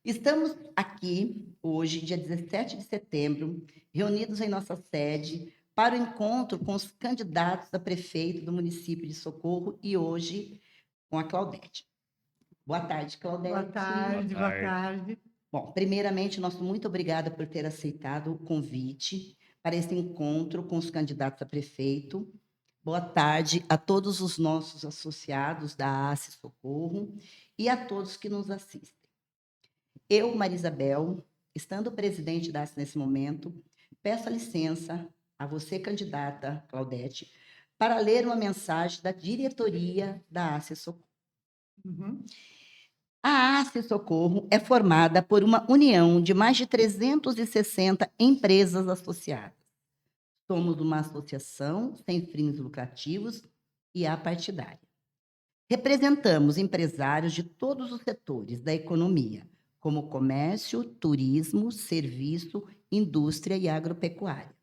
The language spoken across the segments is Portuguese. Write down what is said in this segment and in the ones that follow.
Estamos aqui hoje, dia 17 de setembro, reunidos em nossa sede para o encontro com os candidatos a prefeito do município de Socorro e hoje com a Claudete. Boa tarde, Boa Claudete. tarde, boa Ai, tarde. Bom, primeiramente, nosso muito obrigada por ter aceitado o convite para esse encontro com os candidatos a prefeito. Boa tarde a todos os nossos associados da ACE Socorro e a todos que nos assistem. Eu, Marisabel, estando presidente da ACE nesse momento, peço a licença a você, candidata Claudete, para ler uma mensagem da diretoria da ACE Socorro. Uhum. A ACE Socorro é formada por uma união de mais de 360 empresas associadas. Somos uma associação sem fins lucrativos e apartidária. Representamos empresários de todos os setores da economia, como comércio, turismo, serviço, indústria e agropecuária.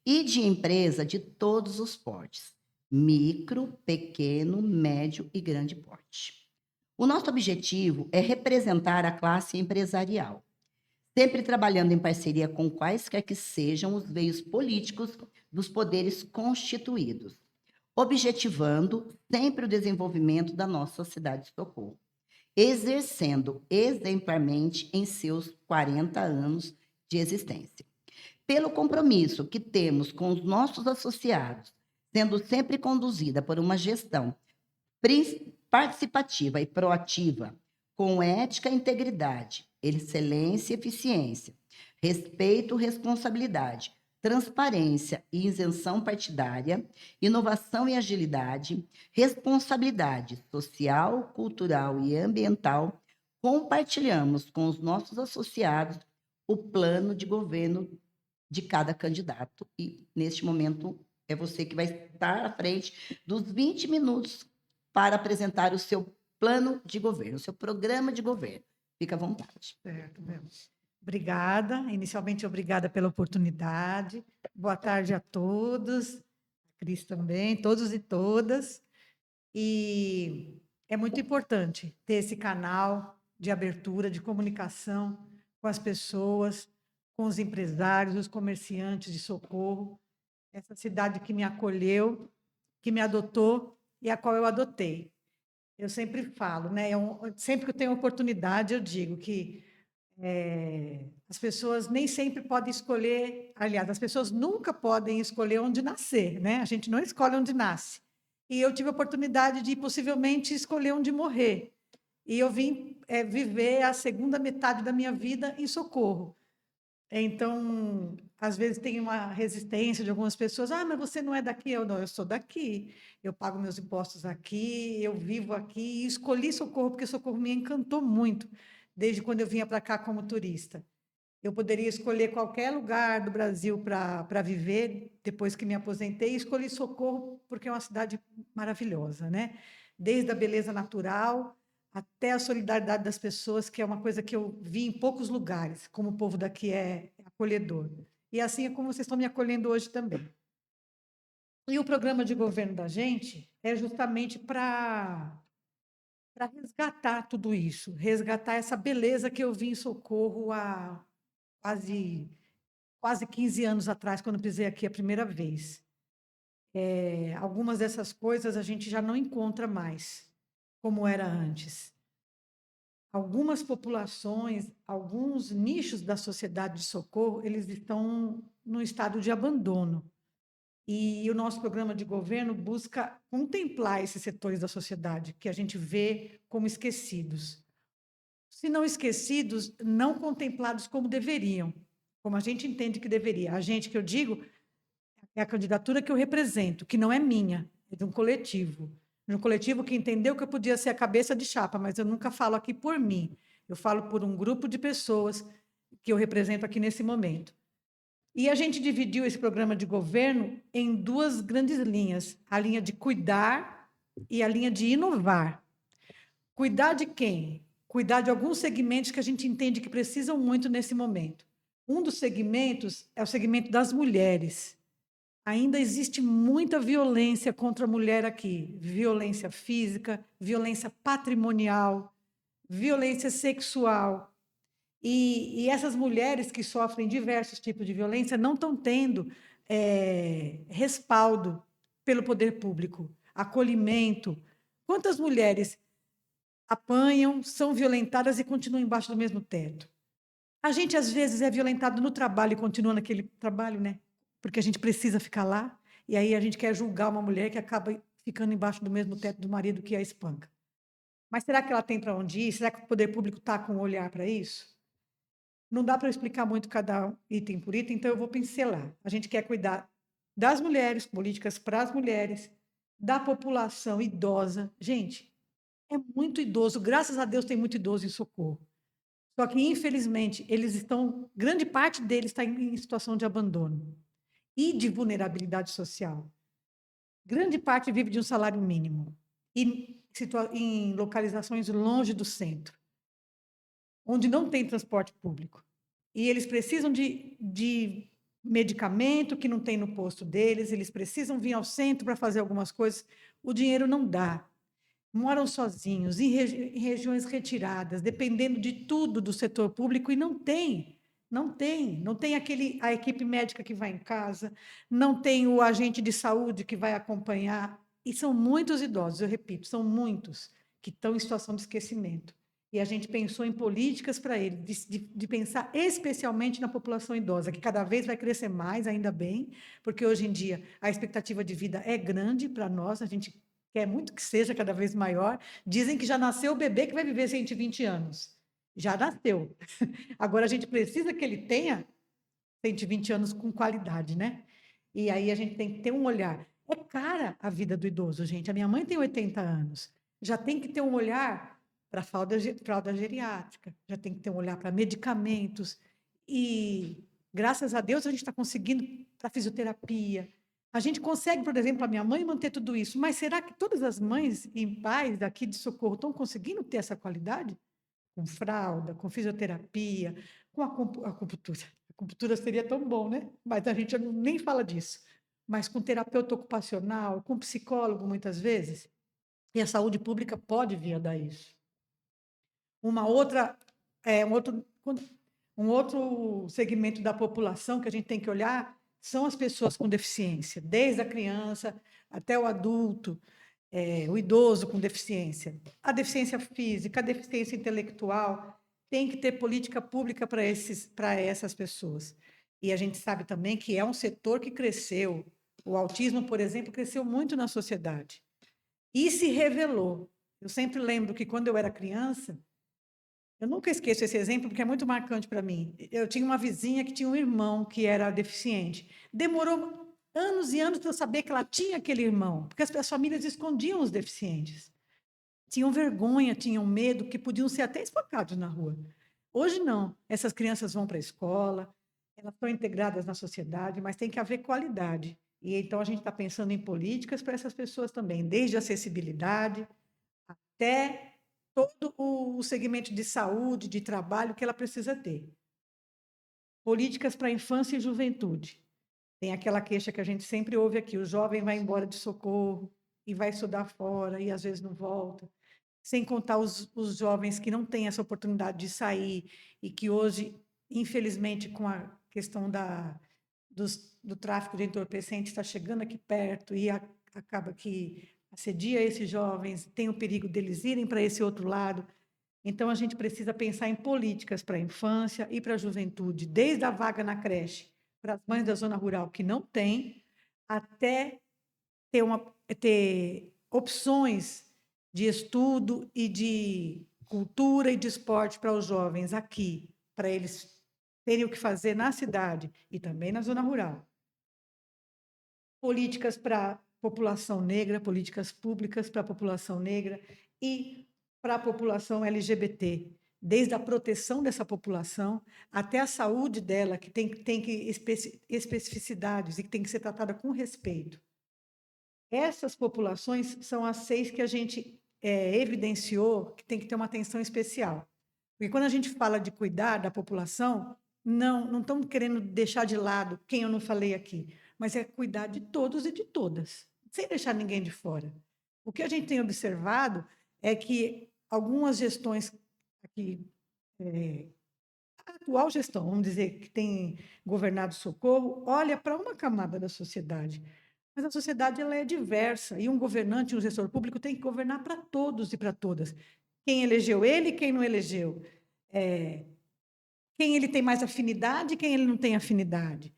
E de empresa de todos os portes, micro, pequeno, médio e grande porte. O nosso objetivo é representar a classe empresarial, sempre trabalhando em parceria com quaisquer que sejam os meios políticos dos poderes constituídos, objetivando sempre o desenvolvimento da nossa cidade de Socorro, exercendo exemplarmente em seus 40 anos de existência. Pelo compromisso que temos com os nossos associados, sendo sempre conduzida por uma gestão participativa e proativa, com ética e integridade, excelência e eficiência, respeito, responsabilidade, transparência e isenção partidária, inovação e agilidade, responsabilidade social, cultural e ambiental, compartilhamos com os nossos associados o plano de governo de cada candidato. E, neste momento, é você que vai estar à frente dos 20 minutos para apresentar o seu plano de governo, o seu programa de governo. Fica à vontade. Certo, mesmo. Obrigada. Inicialmente, obrigada pela oportunidade. Boa tarde a todos, Cris também, todos e todas. E é muito importante ter esse canal de abertura, de comunicação com as pessoas, com os empresários, os comerciantes de Socorro, essa cidade que me acolheu, que me adotou e a qual eu adotei. Eu sempre falo, né? Sempre que eu tenho oportunidade, eu digo que as pessoas nem sempre podem escolher, aliás, as pessoas nunca podem escolher onde nascer, né? A gente não escolhe onde nasce. E eu tive a oportunidade de possivelmente escolher onde morrer. E eu vim viver a segunda metade da minha vida em Socorro. Então, às vezes tem uma resistência de algumas pessoas. Ah, mas você não é daqui? Eu não, eu sou daqui. Eu pago meus impostos aqui, eu vivo aqui. E escolhi Socorro porque Socorro me encantou muito, desde quando eu vinha para cá como turista. Eu poderia escolher qualquer lugar do Brasil para viver depois que me aposentei. E escolhi Socorro porque é uma cidade maravilhosa, né? Desde a beleza natural até a solidariedade das pessoas, que é uma coisa que eu vi em poucos lugares, como o povo daqui é acolhedor. E assim é como vocês estão me acolhendo hoje também. E o programa de governo da gente é justamente para resgatar tudo isso, resgatar essa beleza que eu vi em Socorro há quase, quase 15 anos atrás, quando pisei aqui a primeira vez. Algumas dessas coisas a gente já não encontra mais, como era antes. Algumas populações, alguns nichos da sociedade de Socorro, eles estão no estado de abandono. E o nosso programa de governo busca contemplar esses setores da sociedade que a gente vê como esquecidos. Se não esquecidos, não contemplados como deveriam, como a gente entende que deveria. A gente, que eu digo, é a candidatura que eu represento, que não é minha, é de um coletivo. De um coletivo que entendeu que eu podia ser a cabeça de chapa, mas eu nunca falo aqui por mim. Eu falo por um grupo de pessoas que eu represento aqui nesse momento. E a gente dividiu esse programa de governo em duas grandes linhas: a linha de cuidar e a linha de inovar. Cuidar de quem? Cuidar de alguns segmentos que a gente entende que precisam muito nesse momento. Um dos segmentos é o segmento das mulheres. Ainda existe muita violência contra a mulher aqui: violência física, violência patrimonial, violência sexual. E essas mulheres que sofrem diversos tipos de violência não estão tendo respaldo pelo poder público, acolhimento. Quantas mulheres apanham, são violentadas e continuam embaixo do mesmo teto? A gente, às vezes, é violentado no trabalho e continua naquele trabalho, né? Porque a gente precisa ficar lá, e aí a gente quer julgar uma mulher que acaba ficando embaixo do mesmo teto do marido que a espanca. Mas será que ela tem para onde ir? Será que o poder público está com um olhar para isso? Não dá para eu explicar muito cada item por item, então eu vou pincelar. A gente quer cuidar das mulheres, políticas para as mulheres, da população idosa. Gente, é muito idoso, graças a Deus tem muito idoso em Socorro. Só que, infelizmente, grande parte deles está em situação de abandono e de vulnerabilidade social. Grande parte vive de um salário mínimo e em localizações longe do centro, onde não tem transporte público. E eles precisam de medicamento que não tem no posto deles, eles precisam vir ao centro para fazer algumas coisas, o dinheiro não dá. Moram sozinhos, em regiões retiradas, dependendo de tudo do setor público, e não tem a equipe médica que vai em casa, não tem o agente de saúde que vai acompanhar, e são muitos idosos, eu repito, são muitos que estão em situação de esquecimento. E a gente pensou em políticas para ele, de pensar especialmente na população idosa, que cada vez vai crescer mais, ainda bem, porque hoje em dia a expectativa de vida é grande para nós, a gente quer muito que seja cada vez maior. Dizem que já nasceu o bebê que vai viver 120 anos. Já nasceu. Agora a gente precisa que ele tenha 120 anos com qualidade, né? E aí a gente tem que ter um olhar. É cara a vida do idoso, gente. A minha mãe tem 80 anos. Já tem que ter um olhar para fralda geriátrica, já tem que ter um olhar para medicamentos. E, graças a Deus, a gente está conseguindo para fisioterapia. A gente consegue, por exemplo, a minha mãe manter tudo isso, mas será que todas as mães e pais daqui de Socorro estão conseguindo ter essa qualidade? Com fralda, com fisioterapia, com acupuntura. Acupuntura seria tão bom, né? Mas a gente nem fala disso. Mas com terapeuta ocupacional, com psicólogo, muitas vezes. E a saúde pública pode vir a dar isso. Uma outra, um outro segmento da população que a gente tem que olhar são as pessoas com deficiência, desde a criança até o adulto, o idoso com deficiência. A deficiência física, a deficiência intelectual, tem que ter política pública para essas pessoas. E a gente sabe também que é um setor que cresceu. O autismo, por exemplo, cresceu muito na sociedade. E se revelou. Eu sempre lembro que, quando eu era criança, eu nunca esqueço esse exemplo, porque é muito marcante para mim. Eu tinha uma vizinha que tinha um irmão que era deficiente. Demorou anos e anos para eu saber que ela tinha aquele irmão, porque as famílias escondiam os deficientes. Tinham vergonha, tinham medo, que podiam ser até espancados na rua. Hoje não. Essas crianças vão para a escola, elas estão integradas na sociedade, mas tem que haver qualidade. E então a gente está pensando em políticas para essas pessoas também, desde acessibilidade até todo o segmento de saúde, de trabalho que ela precisa ter. Políticas para a infância e juventude. Tem aquela queixa que a gente sempre ouve aqui: o jovem vai embora de Socorro e vai estudar fora e às vezes não volta. Sem contar os jovens que não têm essa oportunidade de sair e que hoje, infelizmente, com a questão do tráfico de entorpecentes, está chegando aqui perto e acaba que assedia esses jovens, tem o perigo deles irem para esse outro lado. Então, a gente precisa pensar em políticas para a infância e para a juventude, desde a vaga na creche para as mães da zona rural que não têm, até ter opções de estudo e de cultura e de esporte para os jovens aqui, para eles terem o que fazer na cidade e também na zona rural. Políticas para a população negra, políticas públicas para a população negra e para a população LGBT, desde a proteção dessa população até a saúde dela, que tem especificidades e que tem que ser tratada com respeito. Essas populações são as 6 que a gente evidenciou que tem que ter uma atenção especial. Porque quando a gente fala de cuidar da população, não estamos querendo deixar de lado quem eu não falei aqui, mas é cuidar de todos e de todas, sem deixar ninguém de fora. O que a gente tem observado é que algumas gestões aqui A atual gestão, vamos dizer, que tem governado Socorro, olha para uma camada da sociedade, mas a sociedade ela é diversa, e um governante, um gestor público tem que governar para todos e para todas. Quem elegeu ele, quem não elegeu. Quem ele tem mais afinidade, quem ele não tem afinidade.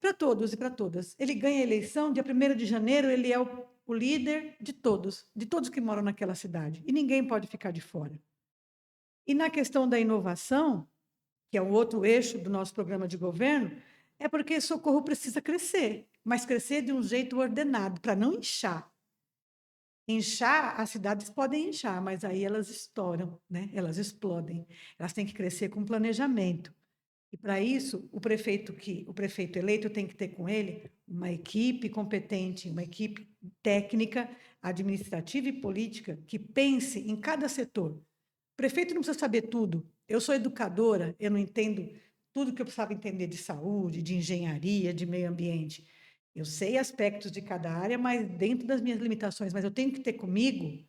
Para todos e para todas. Ele ganha a eleição, dia 1º de janeiro, ele é o líder de todos que moram naquela cidade. E ninguém pode ficar de fora. E na questão da inovação, que é o outro eixo do nosso programa de governo, é porque Socorro precisa crescer, mas crescer de um jeito ordenado, para não inchar. Inchar, as cidades podem inchar, mas aí elas estouram, né? Elas explodem. Elas têm que crescer com planejamento. E para isso, o prefeito eleito tem que ter com ele uma equipe competente, uma equipe técnica, administrativa e política que pense em cada setor. O prefeito não precisa saber tudo. Eu sou educadora, eu não entendo tudo que eu precisava entender de saúde, de engenharia, de meio ambiente. Eu sei aspectos de cada área, mas dentro das minhas limitações. Mas eu tenho que ter comigo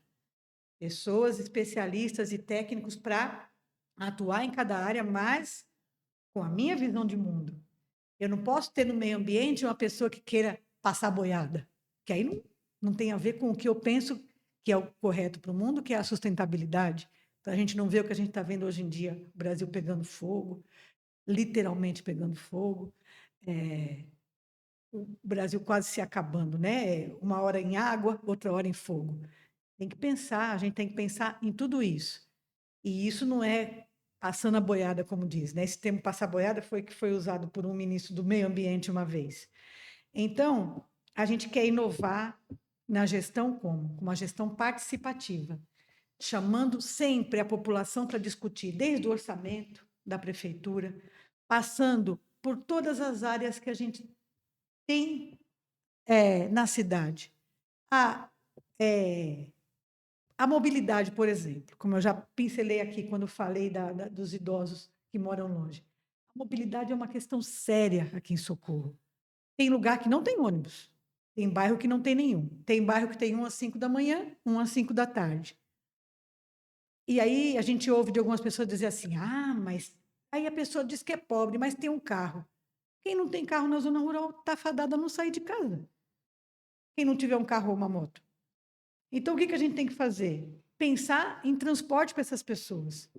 pessoas especialistas e técnicos para atuar em cada área, mas com a minha visão de mundo. Eu não posso ter no meio ambiente uma pessoa que queira passar boiada, que aí não tem a ver com o que eu penso que é o correto para o mundo, que é a sustentabilidade. Para a gente não ver o que a gente está vendo hoje em dia, o Brasil pegando fogo, literalmente pegando fogo, o Brasil quase se acabando, né? Uma hora em água, outra hora em fogo. Tem que pensar, a gente tem que pensar em tudo isso. E isso não é passando a boiada, como diz, né? Esse termo passar boiada foi que foi usado por um ministro do Meio Ambiente uma vez. Então, a gente quer inovar na gestão como? Com uma gestão participativa, chamando sempre a população para discutir, desde o orçamento da prefeitura, passando por todas as áreas que a gente tem na cidade. A, a mobilidade, por exemplo, como eu já pincelei aqui quando falei dos idosos que moram longe. A mobilidade é uma questão séria aqui em Socorro. Tem lugar que não tem ônibus, tem bairro que não tem nenhum. Tem bairro que tem um às 5 da manhã, um às 5 da tarde. E aí a gente ouve de algumas pessoas dizer assim: ah, mas aí a pessoa diz que é pobre, mas tem um carro. Quem não tem carro na zona rural está fadada a não sair de casa. Quem não tiver um carro ou uma moto. Então, o que a gente tem que fazer? Pensar em transporte para essas pessoas.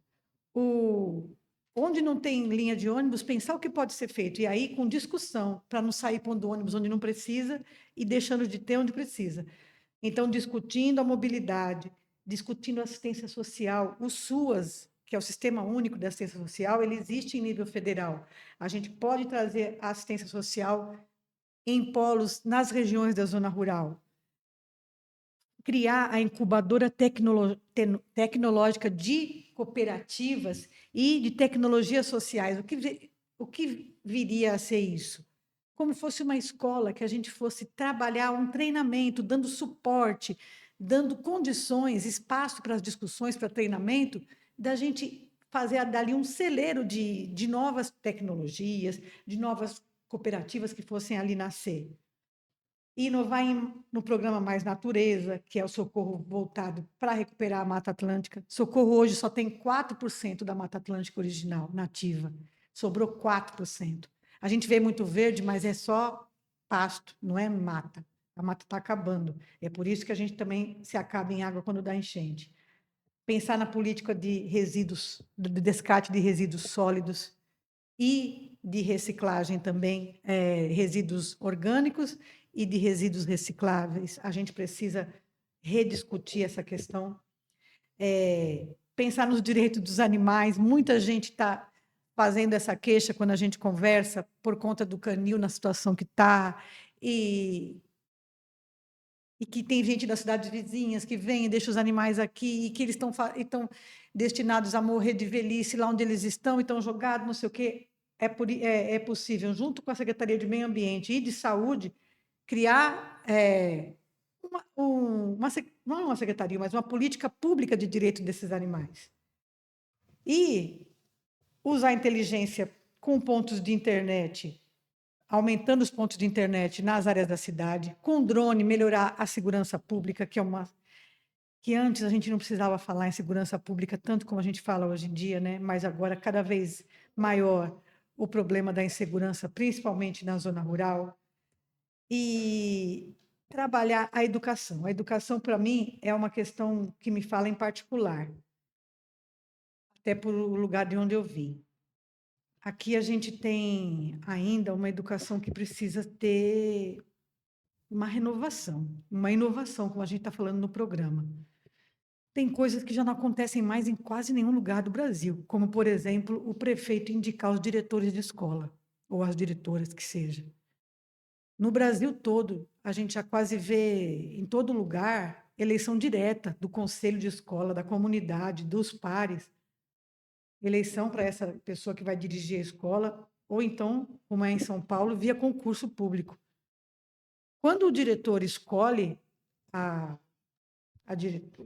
Onde não tem linha de ônibus, pensar o que pode ser feito. E aí, com discussão, para não sair pondo ônibus onde não precisa e deixando de ter onde precisa. Então, discutindo a mobilidade, discutindo a assistência social, o SUAS, que é o Sistema Único de Assistência Social, ele existe em nível federal. A gente pode trazer a assistência social em polos nas regiões da zona rural. Criar a incubadora tecnológica de cooperativas e de tecnologias sociais. O que viria a ser isso? Como fosse uma escola que a gente fosse trabalhar um treinamento, dando suporte, dando condições, espaço para as discussões, para treinamento, da gente fazer dali um celeiro de novas tecnologias, de novas cooperativas que fossem ali nascer. E inovar no programa Mais Natureza, que é o socorro voltado para recuperar a Mata Atlântica. Socorro hoje só tem 4% da Mata Atlântica original, nativa. Sobrou 4%. A gente vê muito verde, mas é só pasto, não é mata. A mata está acabando. É por isso que a gente também se acaba em água quando dá enchente. Pensar na política de resíduos, de descarte de resíduos sólidos e de reciclagem também, resíduos orgânicos e de resíduos recicláveis. A gente precisa rediscutir essa questão. Pensar nos direitos dos animais. Muita gente está fazendo essa queixa quando a gente conversa por conta do canil na situação que está, e que tem gente das cidades vizinhas que vem e deixa os animais aqui, e que eles estão destinados a morrer de velhice lá onde eles estão, e estão jogados, não sei o quê. É possível, junto com a Secretaria de Meio Ambiente e de Saúde, criar não uma secretaria, mas uma política pública de direito desses animais. E usar a inteligência com pontos de internet, aumentando os pontos de internet nas áreas da cidade, com drone, melhorar a segurança pública, que que antes a gente não precisava falar em segurança pública tanto como a gente fala hoje em dia, né? Mas agora cada vez maior o problema da insegurança, principalmente na zona rural, e trabalhar a educação. A educação, para mim, é uma questão que me fala em particular, até por o lugar de onde eu vim. Aqui a gente tem ainda uma educação que precisa ter uma renovação, uma inovação, como a gente está falando no programa. Tem coisas que já não acontecem mais em quase nenhum lugar do Brasil, como, por exemplo, o prefeito indicar os diretores de escola, ou as diretoras que seja. No Brasil todo, a gente já quase vê em todo lugar eleição direta do conselho de escola, da comunidade, dos pares, eleição para essa pessoa que vai dirigir a escola, ou então, como é em São Paulo, via concurso público. Quando o diretor escolhe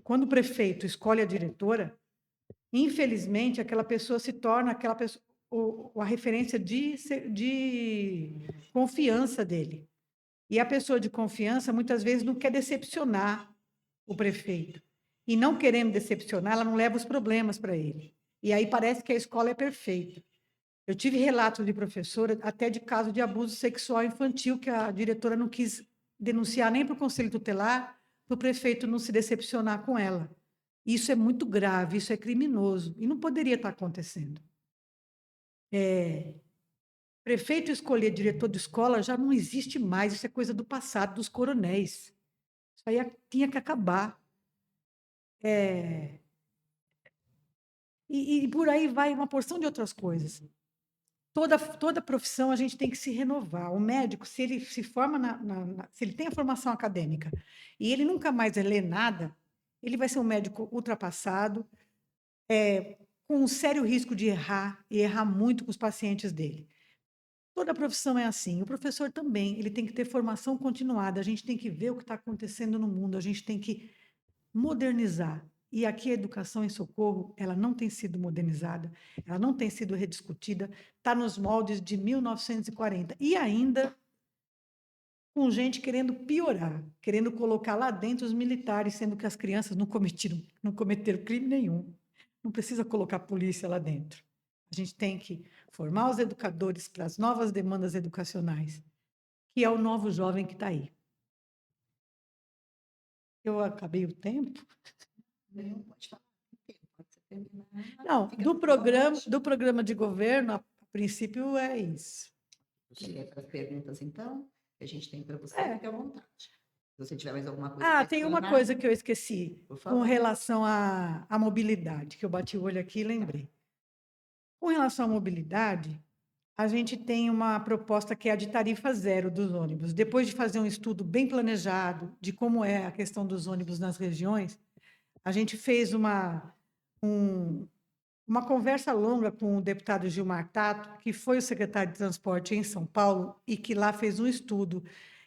quando o prefeito escolhe a diretora, infelizmente, aquela pessoa se torna aquela pessoa, a referência de confiança dele. E a pessoa de confiança, muitas vezes, não quer decepcionar o prefeito. E não querendo decepcionar, ela não leva os problemas para ele. E aí parece que a escola é perfeita. Eu tive relatos de professora, até de caso de abuso sexual infantil, que a diretora não quis denunciar nem para o conselho tutelar, para o prefeito não se decepcionar com ela. Isso é muito grave, isso é criminoso, e não poderia estar acontecendo. Prefeito escolher diretor de escola já não existe mais, isso é coisa do passado, dos coronéis. Isso aí tinha que acabar. E por aí vai uma porção de outras coisas. Toda profissão a gente tem que se renovar. O médico, se ele se forma se ele tem a formação acadêmica e ele nunca mais lê nada, ele vai ser um médico ultrapassado, com um sério risco de errar e errar muito com os pacientes dele. Toda profissão é assim. O professor também, ele tem que ter formação continuada. A gente tem que ver o que está acontecendo no mundo. A gente tem que modernizar. E aqui a educação em Socorro, ela não tem sido modernizada, ela não tem sido rediscutida, está nos moldes de 1940. E ainda com gente querendo piorar, querendo colocar lá dentro os militares, sendo que as crianças não cometeram crime nenhum. Não precisa colocar a polícia lá dentro. A gente tem que formar os educadores para as novas demandas educacionais, que é o novo jovem que está aí. Eu acabei o tempo? Não, pode falar. Pode você terminar. Não, do programa de governo, a princípio é isso. Cheguei para as perguntas, então, que a gente tem para você, É. fique à vontade. Se você tiver mais alguma coisa para Tem uma explanar, coisa que eu esqueci, por com favor. relação à mobilidade, que eu bati o olho aqui e lembrei. Com relação à mobilidade, a gente tem uma proposta que é a de tarifa zero dos ônibus. Depois de fazer um estudo bem planejado de como é a questão dos ônibus nas regiões, a gente fez uma conversa longa com o deputado Gilmar Tato, que foi o secretário de Transporte em São Paulo e que lá fez um estudo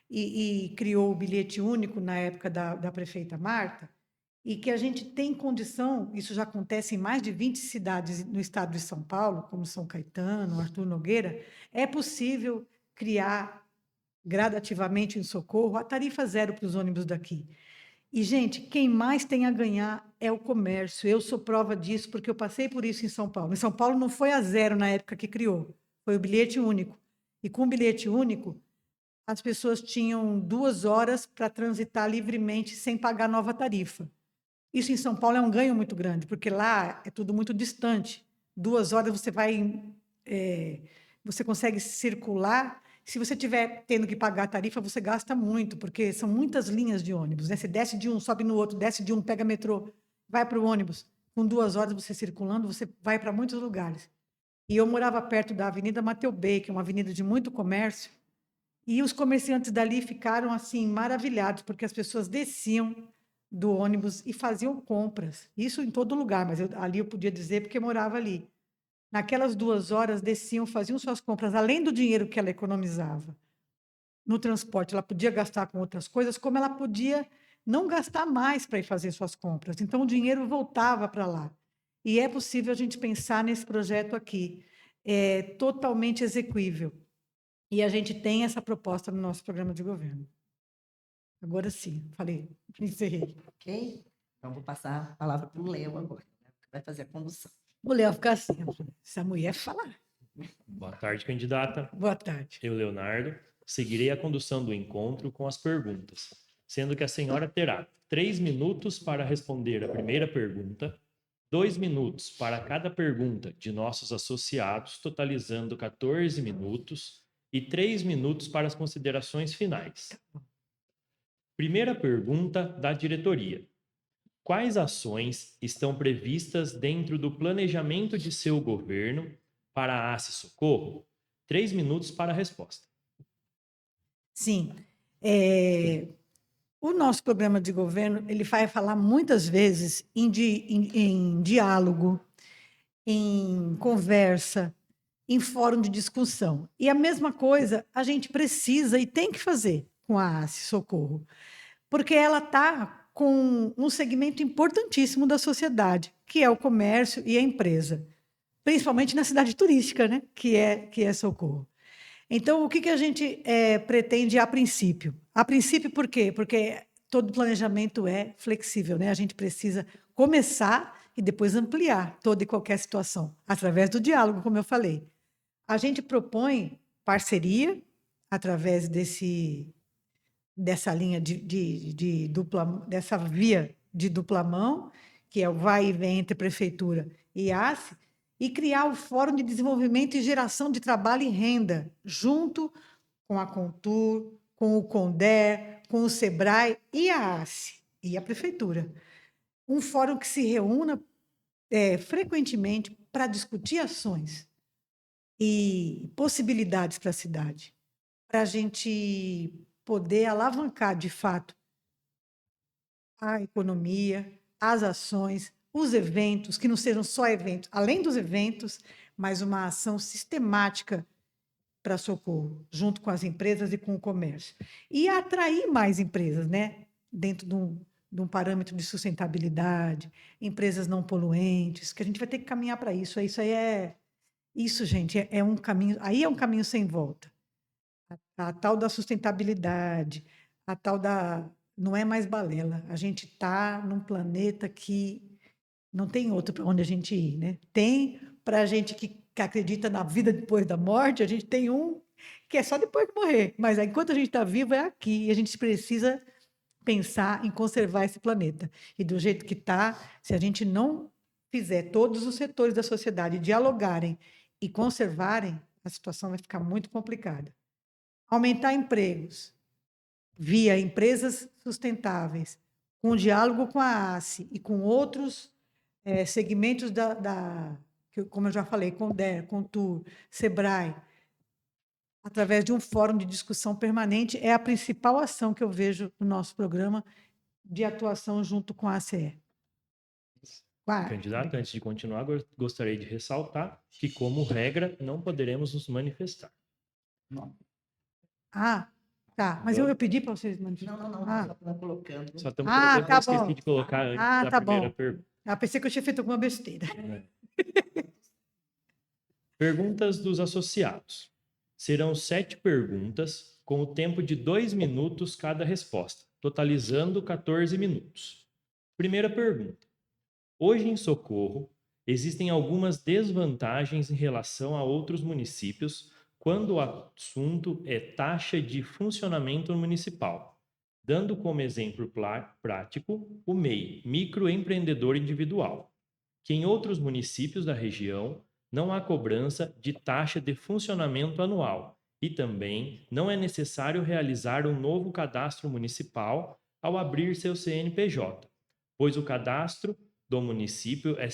e criou o bilhete único na época da prefeita Marta, e que a gente tem condição, isso já acontece em mais de 20 cidades no estado de São Paulo, como São Caetano, Arthur Nogueira, é possível criar gradativamente em Socorro a tarifa zero para os ônibus daqui. E, gente, quem mais tem a ganhar é o comércio. Eu sou prova disso, porque eu passei por isso em São Paulo. Em São Paulo não foi a zero na época que criou, foi o bilhete único. E com o bilhete único, as pessoas tinham 2 horas para transitar livremente sem pagar nova tarifa. Isso em São Paulo é um ganho muito grande, porque lá é tudo muito distante. 2 horas você consegue circular. Se você tiver tendo que pagar a tarifa, você gasta muito, porque são muitas linhas de ônibus, né? Você desce de um, sobe no outro, desce de um, pega metrô, vai para o ônibus. Com 2 horas você circulando, você vai para muitos lugares. E eu morava perto da Avenida Mateu Bey, que é uma avenida de muito comércio, e os comerciantes dali ficaram assim maravilhados, porque as pessoas desciam do ônibus e faziam compras. Isso em todo lugar, mas ali eu podia dizer porque eu morava ali. Naquelas 2 horas desciam, faziam suas compras, além do dinheiro que ela economizava no transporte, ela podia gastar com outras coisas, como ela podia não gastar mais para ir fazer suas compras. Então o dinheiro voltava para lá. E é possível a gente pensar nesse projeto aqui. É totalmente execuível. E a gente tem essa proposta no nosso programa de governo. Agora sim, falei, encerrei. Ok? Então, vou passar a palavra para o Léo agora, né, que vai fazer a condução. O Léo fica assim, ó, essa mulher fala. Boa tarde, candidata. Boa tarde. Eu, Leonardo, seguirei a condução do encontro com as perguntas, sendo que a senhora terá 3 minutos para responder a primeira pergunta, 2 minutos para cada pergunta de nossos associados, totalizando 14 minutos, e 3 minutos para as considerações finais. Primeira pergunta da diretoria. Quais ações estão previstas dentro do planejamento de seu governo para a ACE Socorro? 3 minutos para a resposta. Sim. O nosso programa de governo, ele vai falar muitas vezes em diálogo, em conversa, em fórum de discussão. E a mesma coisa a gente precisa e tem que fazer com a ACE Socorro, porque ela está com um segmento importantíssimo da sociedade, que é o comércio e a empresa, principalmente na cidade turística, né? que é Socorro. Então, o que a gente pretende a princípio? A princípio, por quê? Porque todo planejamento é flexível, né? A gente precisa começar e depois ampliar toda e qualquer situação, através do diálogo, como eu falei. A gente propõe parceria através dessa linha dessa via de dupla mão, que é o vai e vem entre prefeitura e ACE, e criar o Fórum de Desenvolvimento e Geração de Trabalho e Renda, junto com a Contur, com o CONDER, com o SEBRAE e a ACE, e a Prefeitura. Um fórum que se reúna frequentemente para discutir ações e possibilidades para a cidade, para a gente poder alavancar, de fato, a economia, as ações, os eventos, que não sejam só eventos, além dos eventos, mas uma ação sistemática para Socorro, junto com as empresas e com o comércio. E atrair mais empresas, né? Dentro de um parâmetro de sustentabilidade, empresas não poluentes, que a gente vai ter que caminhar para isso. Isso, gente, é um caminho, aí é um caminho sem volta. A tal da sustentabilidade, a tal da... Não é mais balela. A gente está num planeta que não tem outro para onde a gente ir, né? Tem para a gente que acredita na vida depois da morte, a gente tem um que é só depois de morrer. Mas enquanto a gente está vivo, é aqui. E a gente precisa pensar em conservar esse planeta. E do jeito que está, se a gente não fizer todos os setores da sociedade dialogarem e conservarem, a situação vai ficar muito complicada. Aumentar empregos via empresas sustentáveis, com diálogo com a ACE e com outros segmentos como eu já falei, CONDER, CONTUR, SEBRAE, através de um fórum de discussão permanente, é a principal ação que eu vejo no nosso programa de atuação junto com a ACE. Candidato, antes de continuar, gostaria de ressaltar que, como regra, não poderemos nos manifestar. Ah, tá. Mas eu pedi para vocês manifestarem. Não, Ah. só estamos colocando. Só estamos colocando, tá eu esqueci bom. de colocar antes da primeira pergunta. Pensei que eu tinha feito alguma besteira. Perguntas dos associados. Serão 7 perguntas, com o tempo de 2 minutos cada resposta, totalizando 14 minutos. Primeira pergunta. Hoje em Socorro, existem algumas desvantagens em relação a outros municípios quando o assunto é taxa de funcionamento municipal, dando como exemplo prático o MEI, microempreendedor individual, que em outros municípios da região não há cobrança de taxa de funcionamento anual e também não é necessário realizar um novo cadastro municipal ao abrir seu CNPJ, pois o cadastro do município é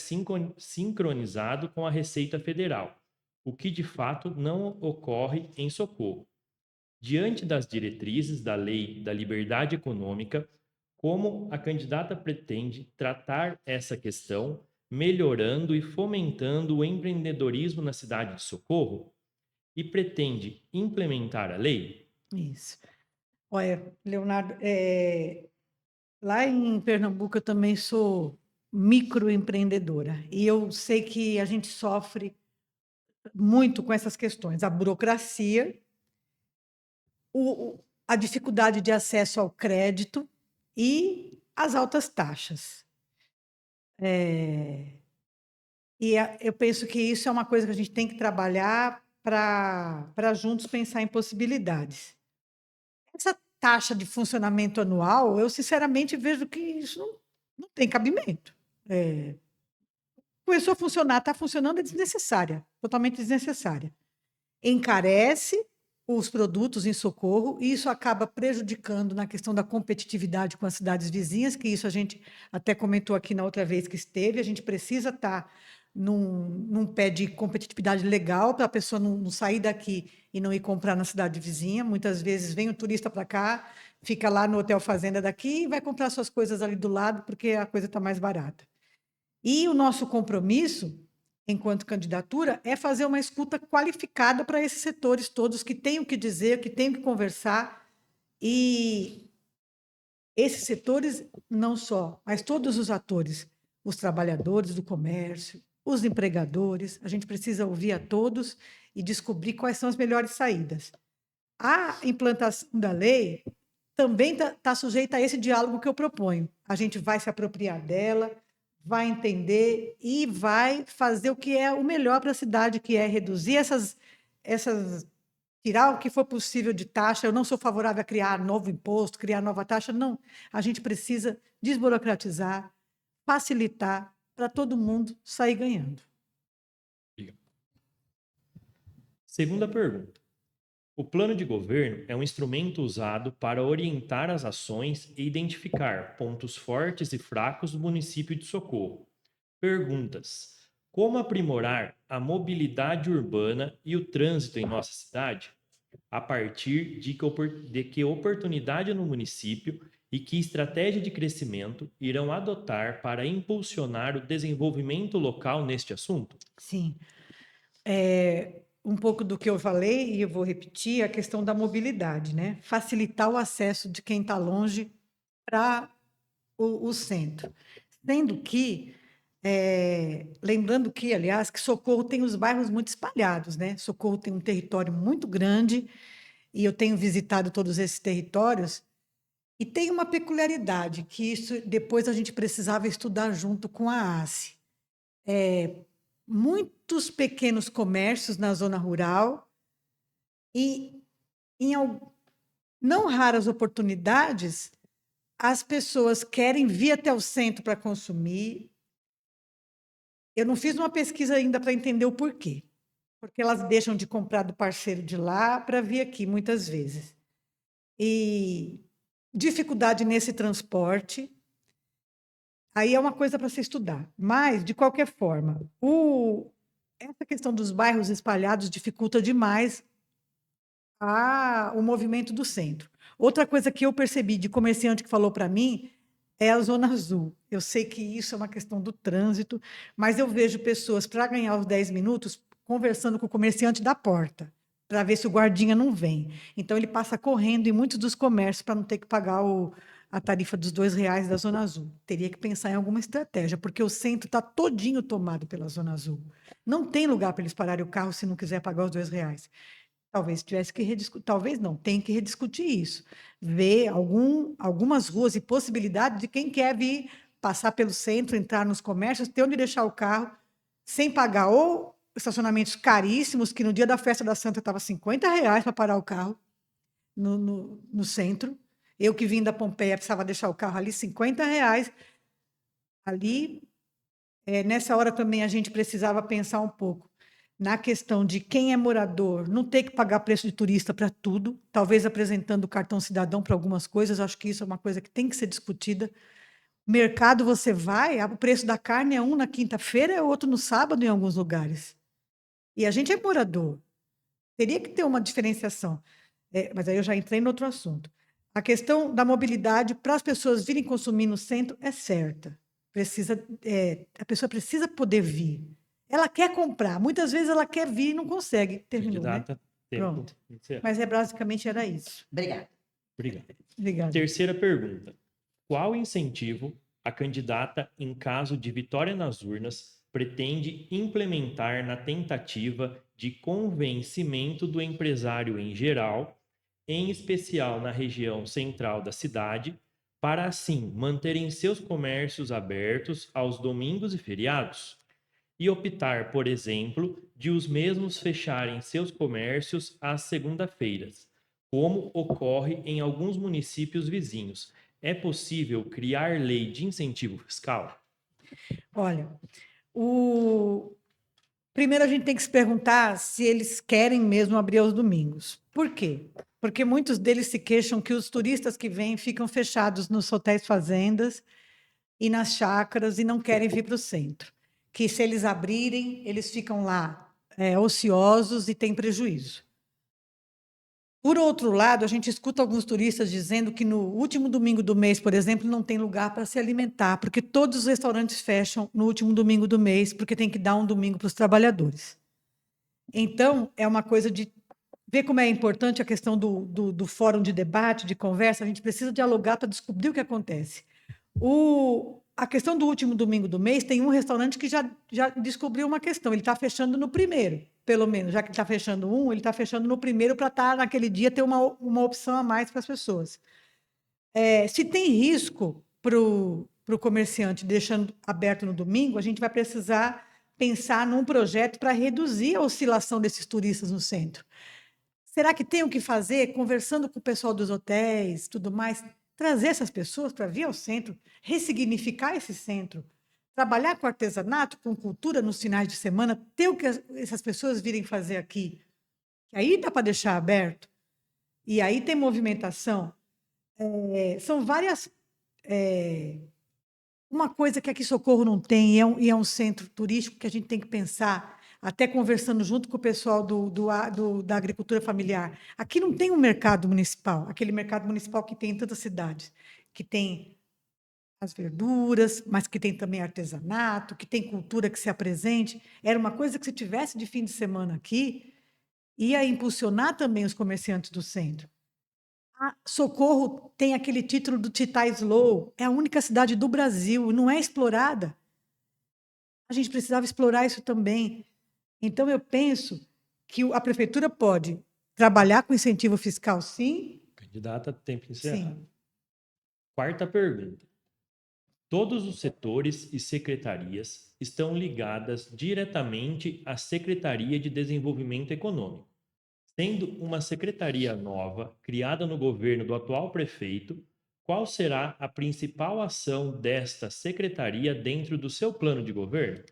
sincronizado com a Receita Federal, o que de fato não ocorre em Socorro. Diante das diretrizes da Lei da Liberdade Econômica, como a candidata pretende tratar essa questão, melhorando e fomentando o empreendedorismo na cidade de Socorro? E pretende implementar a lei? Isso. Olha, Leonardo, lá em Pernambuco eu também sou microempreendedora e eu sei que a gente sofre muito com essas questões, a burocracia, a dificuldade de acesso ao crédito e as altas taxas. Eu penso que isso é uma coisa que a gente tem que trabalhar para juntos pensar em possibilidades. Essa taxa de funcionamento anual, eu sinceramente vejo que isso não tem cabimento. Começou a funcionar, está funcionando, é desnecessária, totalmente desnecessária. Encarece os produtos em socorro e isso acaba prejudicando na questão da competitividade com as cidades vizinhas, que isso a gente até comentou aqui na outra vez que esteve, a gente precisa estar num pé de competitividade legal para a pessoa não sair daqui e não ir comprar na cidade vizinha. Muitas vezes vem o turista para cá, fica lá no Hotel Fazenda daqui e vai comprar suas coisas ali do lado porque a coisa está mais barata. E o nosso compromisso, enquanto candidatura, é fazer uma escuta qualificada para esses setores todos que têm o que dizer, que têm o que conversar. E esses setores, não só, mas todos os atores, os trabalhadores do comércio, os empregadores, a gente precisa ouvir a todos e descobrir quais são as melhores saídas. A implantação da lei também está sujeita a esse diálogo que eu proponho. A gente vai se apropriar dela, vai entender e vai fazer o que é o melhor para a cidade, que é reduzir tirar o que for possível de taxa. Eu não sou favorável a criar novo imposto, criar nova taxa, não. A gente precisa desburocratizar, facilitar para todo mundo sair ganhando. Segunda pergunta. O plano de governo é um instrumento usado para orientar as ações e identificar pontos fortes e fracos do município de Socorro. Perguntas: como aprimorar a mobilidade urbana e o trânsito em nossa cidade? A partir de que oportunidade no município e que estratégia de crescimento irão adotar para impulsionar o desenvolvimento local neste assunto? Sim. Um pouco do que eu falei, e eu vou repetir, a questão da mobilidade, né? Facilitar o acesso de quem está longe para o centro. Sendo que, lembrando que, aliás, que Socorro tem os bairros muito espalhados, né? Socorro tem um território muito grande, e eu tenho visitado todos esses territórios, e tem uma peculiaridade, que isso depois a gente precisava estudar junto com a ACE. Muitos pequenos comércios na zona rural e, em não raras oportunidades, as pessoas querem vir até o centro para consumir. Eu não fiz uma pesquisa ainda para entender o porquê, porque elas deixam de comprar do parceiro de lá para vir aqui, muitas vezes. E dificuldade nesse transporte, aí é uma coisa para se estudar. Mas, de qualquer forma, essa questão dos bairros espalhados dificulta demais o movimento do centro. Outra coisa que eu percebi de comerciante que falou para mim é a Zona Azul. Eu sei que isso é uma questão do trânsito, mas eu vejo pessoas, para ganhar os 10 minutos, conversando com o comerciante da porta, para ver se o guardinha não vem. Então, ele passa correndo em muitos dos comércios para não ter que pagar a tarifa dos R$ 2 da Zona Azul. Teria que pensar em alguma estratégia, porque o centro está todinho tomado pela Zona Azul. Não tem lugar para eles pararem o carro se não quiser pagar os R$ 2. Talvez tivesse que rediscutir, talvez não, tem que rediscutir isso. Ver algumas ruas e possibilidade de quem quer vir passar pelo centro, entrar nos comércios, ter onde deixar o carro, sem pagar ou estacionamentos caríssimos, que no dia da festa da Santa estava R$ 50 para parar o carro no centro. Eu que vim da Pompeia precisava deixar o carro ali, R$ 50. Ali, nessa hora também a gente precisava pensar um pouco na questão de quem é morador, não ter que pagar preço de turista para tudo, talvez apresentando o cartão cidadão para algumas coisas, acho que isso é uma coisa que tem que ser discutida. Mercado você vai, o preço da carne é um na quinta-feira, é outro no sábado em alguns lugares. E a gente é morador. Teria que ter uma diferenciação. Mas aí eu já entrei no outro assunto. A questão da mobilidade para as pessoas virem consumir no centro é certa. A pessoa precisa poder vir. Ela quer comprar. Muitas vezes ela quer vir e não consegue. Terminou, né? Candidata, tempo Pronto. encerrado. Mas basicamente era isso. Obrigada. Obrigado. Obrigada. Terceira pergunta. Qual incentivo a candidata, em caso de vitória nas urnas, pretende implementar na tentativa de convencimento do empresário em geral, em especial na região central da cidade, para assim manterem seus comércios abertos aos domingos e feriados? E optar, por exemplo, de os mesmos fecharem seus comércios às segunda-feiras, como ocorre em alguns municípios vizinhos. É possível criar lei de incentivo fiscal? Olha, o primeiro a gente tem que se perguntar se eles querem mesmo abrir aos domingos. Por quê? Porque muitos deles se queixam que os turistas que vêm ficam fechados nos hotéis fazendas e nas chácaras e não querem vir para o centro. Que se eles abrirem, eles ficam lá ociosos e têm prejuízo. Por outro lado, a gente escuta alguns turistas dizendo que no último domingo do mês, por exemplo, não tem lugar para se alimentar, porque todos os restaurantes fecham no último domingo do mês, porque tem que dar um domingo para os trabalhadores. Então, é uma coisa de ver como é importante a questão do fórum de debate, de conversa. A gente precisa dialogar para descobrir o que acontece. A questão do último domingo do mês, tem um restaurante que já descobriu uma questão. Ele está fechando no primeiro, pelo menos. Já que ele está fechando um, ele está fechando no primeiro para estar, naquele dia, ter uma opção a mais para as pessoas. Se tem risco para o comerciante deixando aberto no domingo, a gente vai precisar pensar num projeto para reduzir a oscilação desses turistas no centro. Será que tem o que fazer, conversando com o pessoal dos hotéis, tudo mais, trazer essas pessoas para vir ao centro, ressignificar esse centro, trabalhar com artesanato, com cultura nos finais de semana, ter o que essas pessoas virem fazer aqui? Aí dá para deixar aberto. E aí tem movimentação. São várias. Uma coisa que aqui Socorro não tem, e é um centro turístico que a gente tem que pensar, até conversando junto com o pessoal da agricultura familiar. Aqui não tem um mercado municipal, aquele mercado municipal que tem em tantas cidades, que tem as verduras, mas que tem também artesanato, que tem cultura que se apresente. Era uma coisa que, se tivesse de fim de semana aqui, ia impulsionar também os comerciantes do centro. Socorro tem aquele título do Tita Slow, é a única cidade do Brasil, não é explorada. A gente precisava explorar isso também. Então, eu penso que a prefeitura pode trabalhar com incentivo fiscal, sim, Candidata, tempo encerrado. sim. Quarta pergunta. Todos os setores e secretarias estão ligadas diretamente à Secretaria de Desenvolvimento Econômico, sendo uma secretaria nova criada no governo do atual prefeito. Qual será a principal ação desta secretaria dentro do seu plano de governo?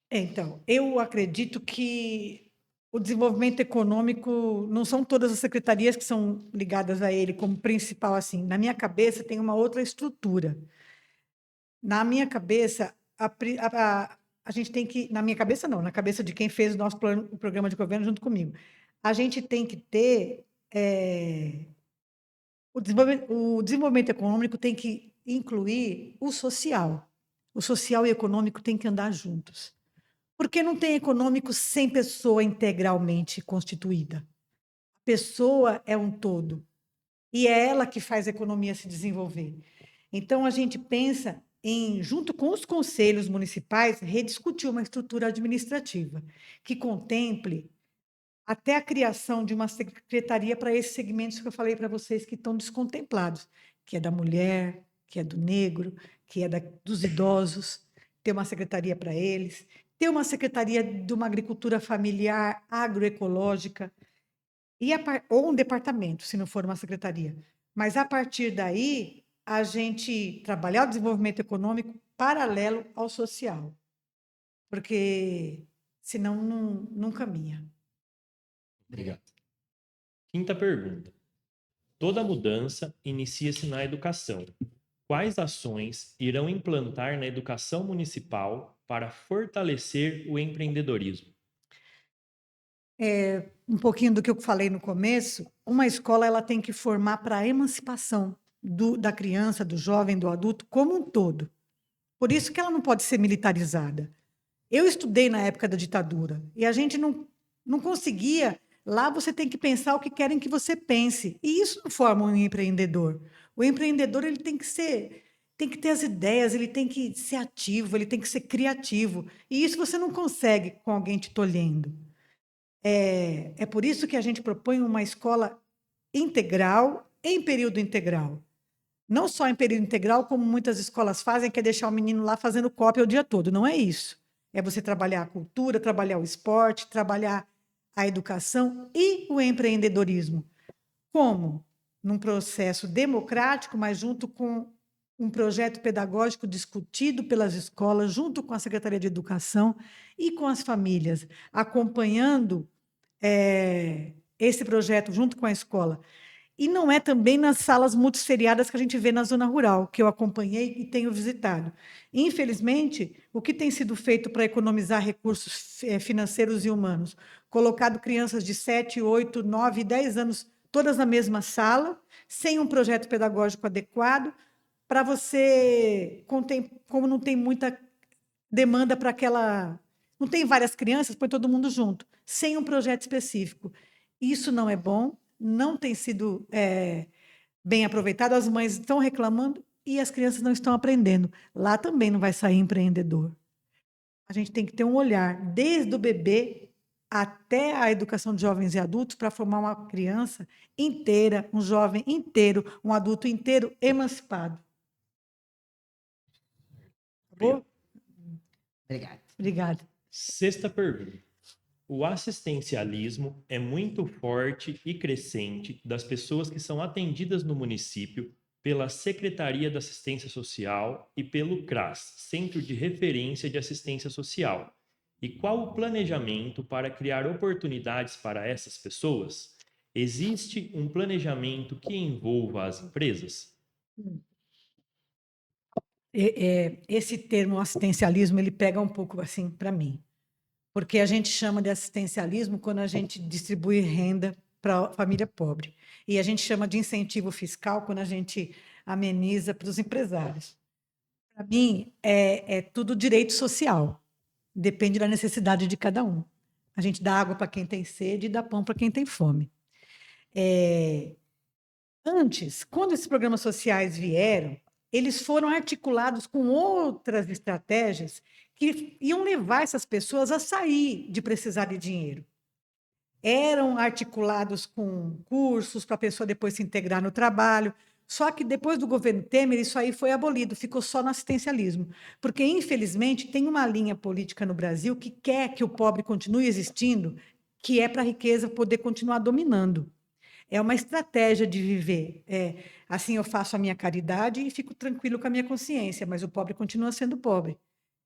Então, eu acredito que o desenvolvimento econômico não são todas as secretarias que são ligadas a ele como principal, assim. Na minha cabeça tem uma outra estrutura. Na minha cabeça, a gente tem que... Na minha cabeça, não. Na cabeça de quem fez o nosso plano, o programa de governo junto comigo. A gente tem que ter... o desenvolvimento econômico tem que incluir o social. O social e o econômico têm que andar juntos. Porque não tem econômico sem pessoa integralmente constituída. A pessoa é um todo. E é ela que faz a economia se desenvolver. Então, a gente pensa em, junto com os conselhos municipais, rediscutir uma estrutura administrativa que contemple até a criação de uma secretaria para esses segmentos que eu falei para vocês que estão descontemplados, que é da mulher, que é do negro, que é dos idosos, ter uma secretaria para eles, ter uma secretaria de uma agricultura familiar agroecológica, ou um departamento, se não for uma secretaria. Mas, a partir daí, a gente trabalhar o desenvolvimento econômico paralelo ao social, porque senão não caminha. Obrigado. Quinta pergunta. Toda mudança inicia-se na educação. Quais ações irão implantar na educação municipal para fortalecer o empreendedorismo? Um pouquinho do que eu falei no começo, uma escola ela tem que formar para a emancipação da criança, do jovem, do adulto, como um todo. Por isso que ela não pode ser militarizada. Eu estudei na época da ditadura e a gente não conseguia. Lá você tem que pensar o que querem que você pense. E isso não forma um empreendedor. O empreendedor ele tem que ter as ideias, ele tem que ser ativo, ele tem que ser criativo. E isso você não consegue com alguém te tolhendo. É por isso que a gente propõe uma escola integral, em período integral. Não só em período integral, como muitas escolas fazem, que é deixar o menino lá fazendo cópia o dia todo. Não é isso. É você trabalhar a cultura, trabalhar o esporte, trabalhar a educação e o empreendedorismo. Como? Num processo democrático, mas junto com um projeto pedagógico discutido pelas escolas, junto com a Secretaria de Educação e com as famílias, acompanhando esse projeto junto com a escola. E não é também nas salas multisseriadas que a gente vê na zona rural, que eu acompanhei e tenho visitado. Infelizmente, o que tem sido feito para economizar recursos financeiros e humanos? Colocado crianças de 7, 8, 9, 10 anos todas na mesma sala, sem um projeto pedagógico adequado, para você, como não tem muita demanda para aquela. Não tem várias crianças, põe todo mundo junto, sem um projeto específico. Isso não é bom, não tem sido bem aproveitado, as mães estão reclamando e as crianças não estão aprendendo. Lá também não vai sair empreendedor. A gente tem que ter um olhar, desde o bebê até a educação de jovens e adultos, para formar uma criança inteira, um jovem inteiro, um adulto inteiro emancipado. Tá bom? Obrigada. Obrigada. Sexta pergunta. O assistencialismo é muito forte e crescente das pessoas que são atendidas no município pela Secretaria da Assistência Social e pelo CRAS, Centro de Referência de Assistência Social. E qual o planejamento para criar oportunidades para essas pessoas? Existe um planejamento que envolva as empresas? Esse termo assistencialismo, ele pega um pouco assim para mim, porque a gente chama de assistencialismo quando a gente distribui renda para a família pobre, e a gente chama de incentivo fiscal quando a gente ameniza para os empresários. Para mim, é tudo direito social, depende da necessidade de cada um. A gente dá água para quem tem sede e dá pão para quem tem fome. Antes, quando esses programas sociais vieram, eles foram articulados com outras estratégias que iam levar essas pessoas a sair de precisar de dinheiro. Eram articulados com cursos para a pessoa depois se integrar no trabalho. Só que depois do governo Temer, isso aí foi abolido, ficou só no assistencialismo. Porque, infelizmente, tem uma linha política no Brasil que quer que o pobre continue existindo, que é para a riqueza poder continuar dominando. É uma estratégia de viver. Assim eu faço a minha caridade e fico tranquilo com a minha consciência, mas o pobre continua sendo pobre.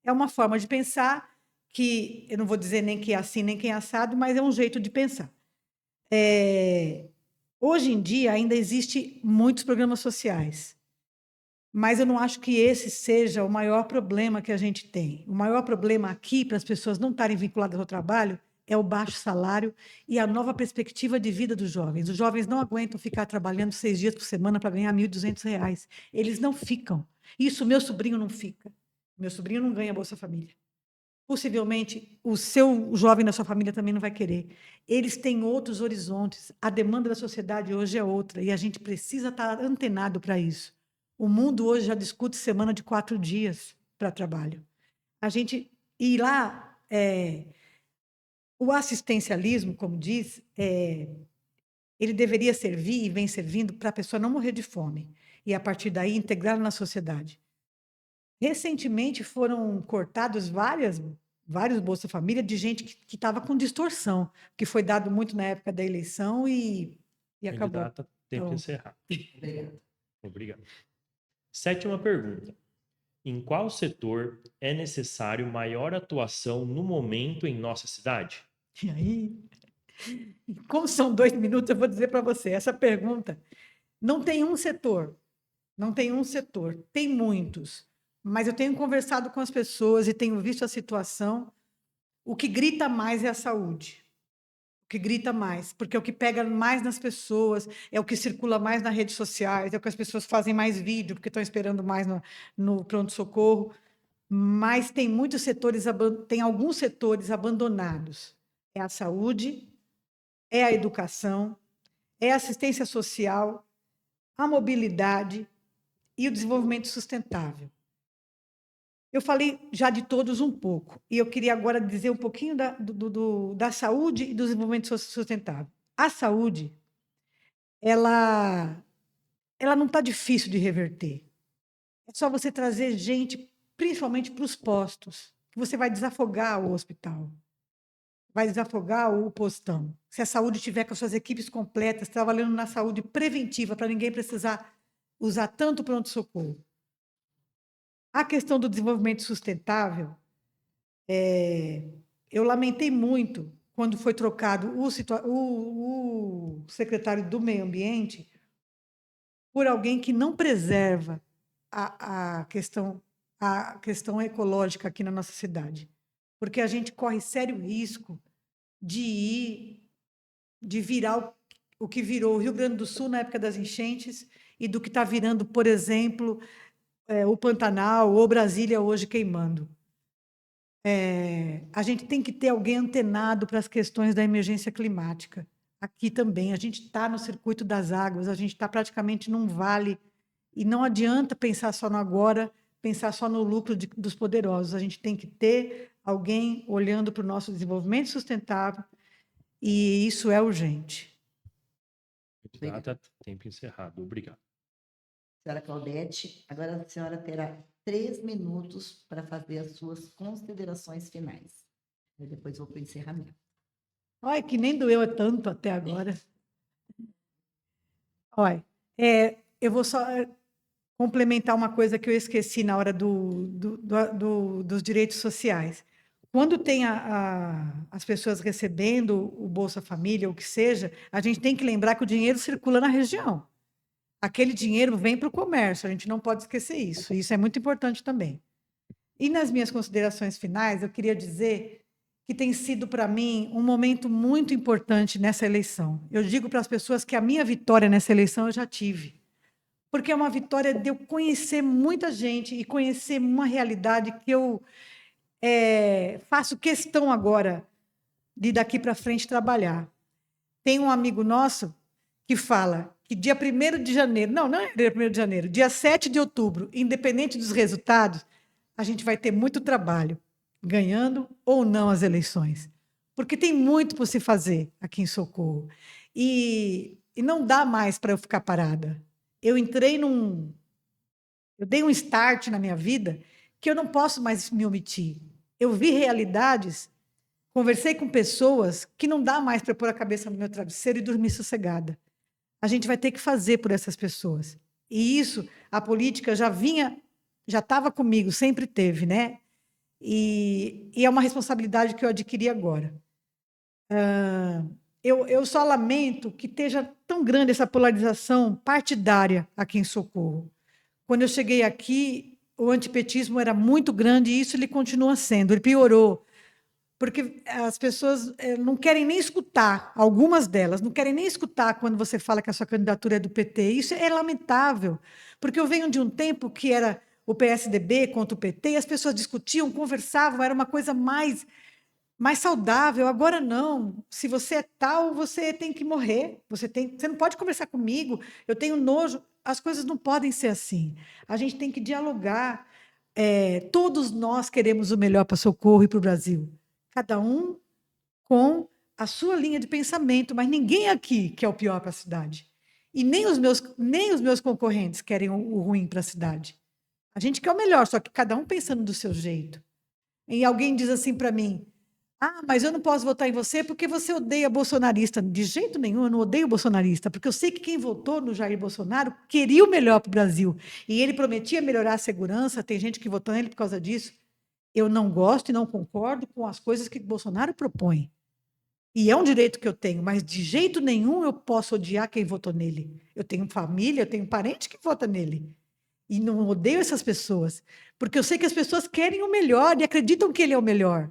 É uma forma de pensar que, eu não vou dizer nem que é assim, nem que é assado, mas é um jeito de pensar. Hoje em dia ainda existe muitos programas sociais, mas eu não acho que esse seja o maior problema que a gente tem. O maior problema aqui, para as pessoas não estarem vinculadas ao trabalho, é o baixo salário e a nova perspectiva de vida dos jovens. Os jovens não aguentam ficar trabalhando 6 dias por semana para ganhar R$ 1.200. Eles não ficam. Isso, meu sobrinho não fica. Meu sobrinho não ganha Bolsa Família. Possivelmente, o seu jovem da sua família também não vai querer. Eles têm outros horizontes. A demanda da sociedade hoje é outra e a gente precisa estar antenado para isso. O mundo hoje já discute semana de 4 dias para trabalho. A gente ir lá, o assistencialismo, como diz, ele deveria servir e vem servindo para a pessoa não morrer de fome e, a partir daí, integrá-la na sociedade. Recentemente foram cortados vários Bolsa Família de gente que estava com distorção, que foi dado muito na época da eleição e acabou. Candidata, tempo de Então, encerrar. Obrigada. Obrigado. Sétima pergunta. Em qual setor é necessário maior atuação no momento em nossa cidade? E aí, como são 2 minutos, eu vou dizer para você, essa pergunta, não tem um setor, tem muitos, mas eu tenho conversado com as pessoas e tenho visto a situação, o que grita mais é a saúde. O que grita mais, porque é o que pega mais nas pessoas, é o que circula mais nas redes sociais, é o que as pessoas fazem mais vídeo, porque estão esperando mais no pronto-socorro, mas tem muitos setores, tem alguns setores abandonados. É a saúde, é a educação, é a assistência social, a mobilidade e o desenvolvimento sustentável. Eu falei já de todos um pouco, e eu queria agora dizer um pouquinho da saúde e do desenvolvimento sustentável. A saúde, ela ela não está difícil de reverter. É só você trazer gente, principalmente para os postos, que você vai desafogar o hospital, vai desafogar o postão. Se a saúde tiver com as suas equipes completas, trabalhando na saúde preventiva, para ninguém precisar usar tanto pronto-socorro. A questão do desenvolvimento sustentável, eu lamentei muito quando foi trocado o secretário do Meio Ambiente por alguém que não preserva a questão ecológica aqui na nossa cidade. Porque a gente corre sério risco de virar o que virou o Rio Grande do Sul na época das enchentes e do que está virando, por exemplo, o Pantanal ou Brasília hoje queimando. A gente tem que ter alguém antenado para as questões da emergência climática. Aqui também, a gente está no circuito das águas, a gente está praticamente num vale, e não adianta pensar só no agora, pensar só no lucro dos poderosos. A gente tem que ter alguém olhando para o nosso desenvolvimento sustentável, e isso é urgente. Candidata, tempo encerrado. Obrigado. Senhora Claudete, agora a senhora terá 3 minutos para fazer as suas considerações finais. E depois vou para o encerramento. Olha, que nem doeu tanto até agora. Olha, eu vou só complementar uma coisa que eu esqueci na hora dos direitos sociais. Quando tem as pessoas recebendo o Bolsa Família, ou o que seja, a gente tem que lembrar que o dinheiro circula na região. Aquele dinheiro vem para o comércio, a gente não pode esquecer isso. Isso é muito importante também. E nas minhas considerações finais, eu queria dizer que tem sido para mim um momento muito importante nessa eleição. Eu digo para as pessoas que a minha vitória nessa eleição eu já tive, porque é uma vitória de eu conhecer muita gente e conhecer uma realidade que eu faço questão agora de daqui para frente trabalhar. Tem um amigo nosso que fala que dia 1º de janeiro, não é dia 1º de janeiro, dia 7 de outubro, independente dos resultados, a gente vai ter muito trabalho, ganhando ou não as eleições. Porque tem muito por se fazer aqui em Socorro. E não dá mais para eu ficar parada. Eu dei um start na minha vida que eu não posso mais me omitir. Eu vi realidades, conversei com pessoas que não dá mais para pôr a cabeça no meu travesseiro e dormir sossegada. A gente vai ter que fazer por essas pessoas. E isso, a política já estava comigo, sempre teve, né? E é uma responsabilidade que eu adquiri agora. Eu só lamento que esteja tão grande essa polarização partidária aqui em Socorro. Quando eu cheguei aqui, o antipetismo era muito grande e isso ele continua sendo, ele piorou. Porque as pessoas não querem nem escutar, algumas delas, não querem nem escutar quando você fala que a sua candidatura é do PT. Isso é lamentável, porque eu venho de um tempo que era o PSDB contra o PT, e as pessoas discutiam, conversavam, era uma coisa mais saudável. Agora não. Se você é tal, você tem que morrer. Você não pode conversar comigo, eu tenho nojo. As coisas não podem ser assim. A gente tem que dialogar. Todos nós queremos o melhor para Socorro e para o Brasil. Cada um com a sua linha de pensamento, mas ninguém aqui quer o pior para a cidade. E nem os meus concorrentes querem o ruim para a cidade. A gente quer o melhor, só que cada um pensando do seu jeito. E alguém diz assim para mim: mas eu não posso votar em você porque você odeia bolsonarista. De jeito nenhum, eu não odeio bolsonarista, porque eu sei que quem votou no Jair Bolsonaro queria o melhor para o Brasil. E ele prometia melhorar a segurança, tem gente que votou nele por causa disso. Eu não gosto e não concordo com as coisas que Bolsonaro propõe. E é um direito que eu tenho, mas de jeito nenhum eu posso odiar quem votou nele. Eu tenho família, eu tenho parente que vota nele. E não odeio essas pessoas, porque eu sei que as pessoas querem o melhor e acreditam que ele é o melhor.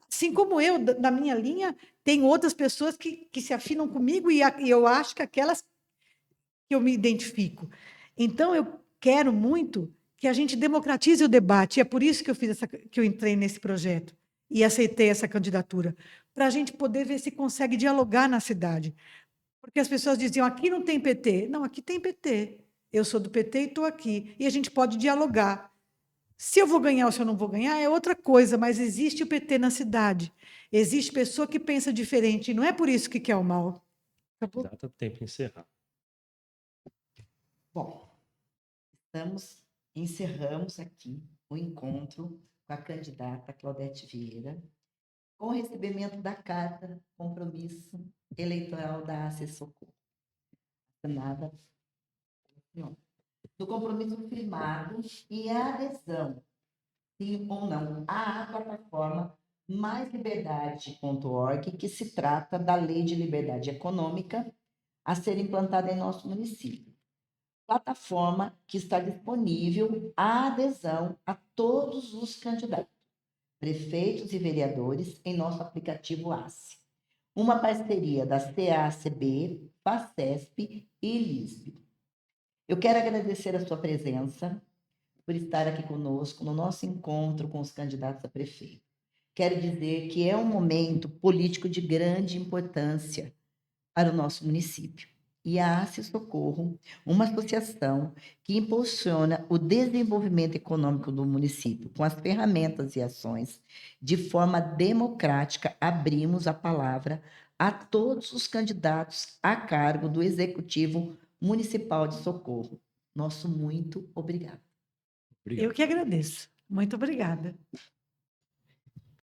Assim como eu, na minha linha, tem outras pessoas que se afinam comigo e eu acho que aquelas que eu me identifico. Então, eu quero muito que a gente democratize o debate, e é por isso que eu entrei nesse projeto e aceitei essa candidatura, para a gente poder ver se consegue dialogar na cidade. Porque as pessoas diziam, aqui não tem PT. Não, aqui tem PT. Eu sou do PT e estou aqui. E a gente pode dialogar. Se eu vou ganhar ou se eu não vou ganhar é outra coisa, mas existe o PT na cidade. Existe pessoa que pensa diferente, e não é por isso que quer o mal. Data, tempo encerrado. Bom, encerramos aqui o encontro com a candidata Claudete Vieira, com o recebimento da carta compromisso eleitoral da ACE Socorro. Assinada do compromisso firmado e a adesão, sim ou não, à plataforma maisliberdade.org, que se trata da Lei de Liberdade Econômica a ser implantada em nosso município. Plataforma que está disponível à adesão a todos os candidatos, prefeitos e vereadores, em nosso aplicativo ACE. Uma parceria da CACB, FACESP e LISP. Eu quero agradecer a sua presença, por estar aqui conosco no nosso encontro com os candidatos a prefeito. Quero dizer que é um momento político de grande importância para o nosso município. E a ACE Socorro, uma associação que impulsiona o desenvolvimento econômico do município com as ferramentas e ações, de forma democrática, abrimos a palavra a todos os candidatos a cargo do Executivo Municipal de Socorro. Nosso muito obrigado. Eu que agradeço. Muito obrigada.